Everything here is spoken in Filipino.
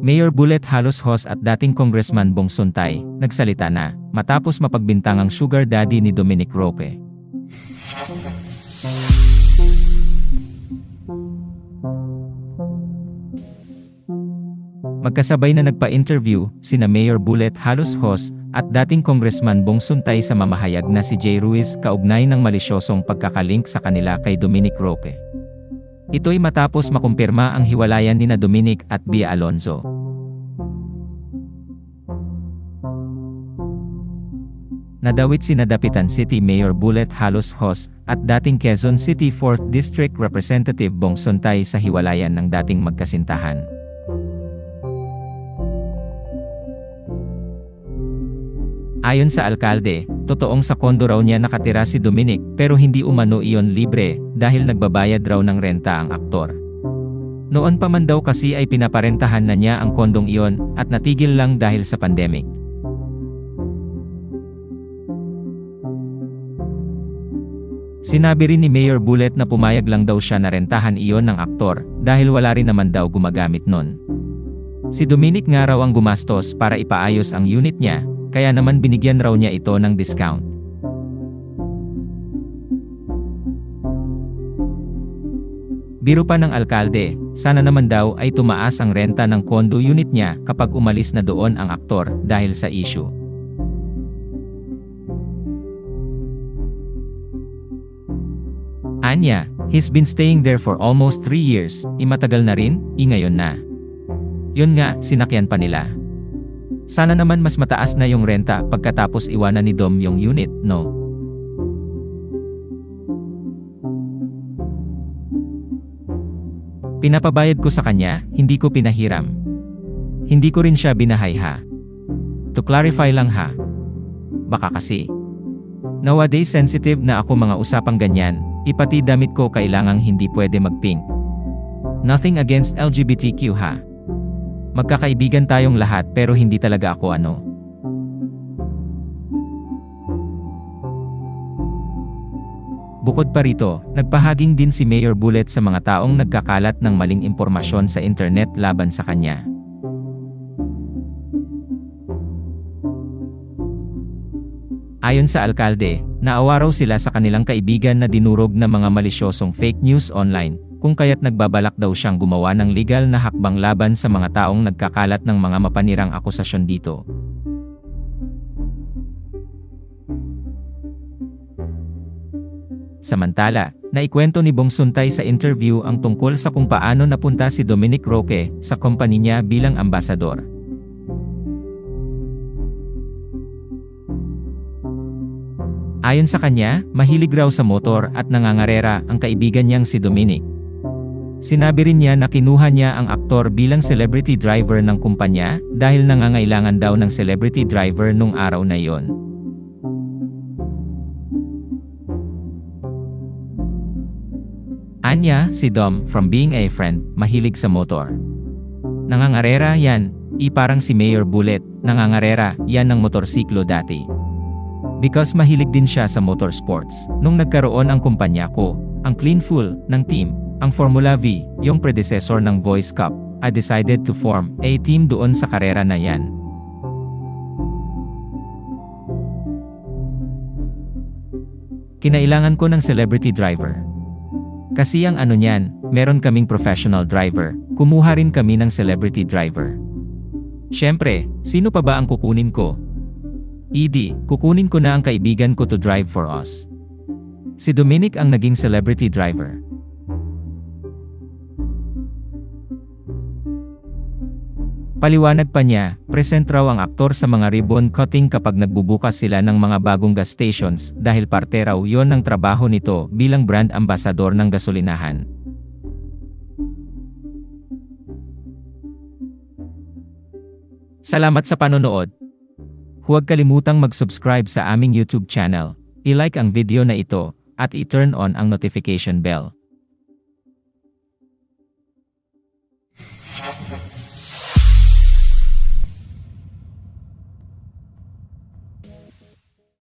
Mayor Bullet Halos Hos at dating Congressman Bong Suntay, nagsalita na, matapos mapagbintangang sugar daddy ni Dominic Roque. Magkasabay na nagpa-interview, sina Mayor Bullet Halos Hos, at dating Congressman Bong Suntay sa mamahayag na si Jay Ruiz kaugnay ng malisyosong pagkakalink sa kanila kay Dominic Roque. Ito'y matapos makumpirma ang hiwalayan nina Dominic at Bea Alonzo. Nadawit sina Dapitan City Mayor Bullet Halos Hos at dating Quezon City 4th District Representative Bong Suntay sa hiwalayan ng dating magkasintahan. Ayon sa alkalde, totoong sa kondo raw niya nakatira si Dominic pero hindi umano iyon libre dahil nagbabayad raw ng renta ang aktor. Noon pa man daw kasi ay pinaparentahan na niya ang kondong iyon at natigil lang dahil sa pandemic. Sinabi rin ni Mayor Bullet na pumayag lang daw siya na rentahan iyon ng aktor dahil wala rin naman daw gumagamit nun. Si Dominic nga raw ang gumastos para ipaayos ang unit niya, kaya naman binigyan raw niya ito ng discount. Biro pa ng alkalde, sana naman daw ay tumaas ang renta ng condo unit niya kapag umalis na doon ang aktor dahil sa issue. Anya, he's been staying there for almost 3 years, matagal na rin, ngayon na. Yun nga, sinakyan pa nila. Sana naman mas mataas na yung renta pagkatapos iwanan ni Dom yung unit, no? Pinapabayad ko sa kanya, hindi ko pinahiram. Hindi ko rin siya binahay ha. To clarify lang ha. Baka kasi. Nowadays sensitive na ako mga usapang ganyan, ipati damit ko kailangang hindi pwede mag-pink. Nothing against LGBTQ ha. Magkakaibigan tayong lahat pero hindi talaga ako ano. Bukod pa rito, nagpahaging din si Mayor Bullet sa mga taong nagkakalat ng maling impormasyon sa internet laban sa kanya. Ayon sa alkalde, naawa raw sila sa kanilang kaibigan na dinurog na mga malisyosong fake news online, kung kaya't nagbabalak daw siyang gumawa ng legal na hakbang laban sa mga taong nagkakalat ng mga mapanirang akusasyon dito. Samantala, naikwento ni Bong Suntay sa interview ang tungkol sa kung paano napunta si Dominic Roque sa kompanya niya bilang ambasador. Ayon sa kanya, mahilig raw sa motor at nangangarera ang kaibigan niyang si Dominic. Sinabi rin niya na kinuha niya ang aktor bilang celebrity driver ng kumpanya dahil nangangailangan daw ng celebrity driver nung araw na yon. Anya, si Dom, from being a friend, mahilig sa motor. Nangangarera yan, parang si Mayor Bullet, nangangarera yan ng motorsiklo dati. Because mahilig din siya sa motorsports, nung nagkaroon ang kumpanya ko, ang Clean Full, ng team, ang Formula V, yung predecessor ng Voice Cup, I decided to form a team doon sa karera na yan. Kinailangan ko ng celebrity driver. Kasi ang ano niyan, meron kaming professional driver, kumuha rin kami ng celebrity driver. Siyempre, sino pa ba ang kukunin ko? Kukunin ko na ang kaibigan ko to drive for us. Si Dominic ang naging celebrity driver. Paliwanag pa niya, present raw ang aktor sa mga ribbon cutting kapag nagbubukas sila ng mga bagong gas stations dahil parte raw yon ng trabaho nito bilang brand ambassador ng gasolinahan. Salamat sa panonood. Huwag kalimutang mag-subscribe sa aming YouTube channel, i-like ang video na ito, at i-turn on ang notification bell.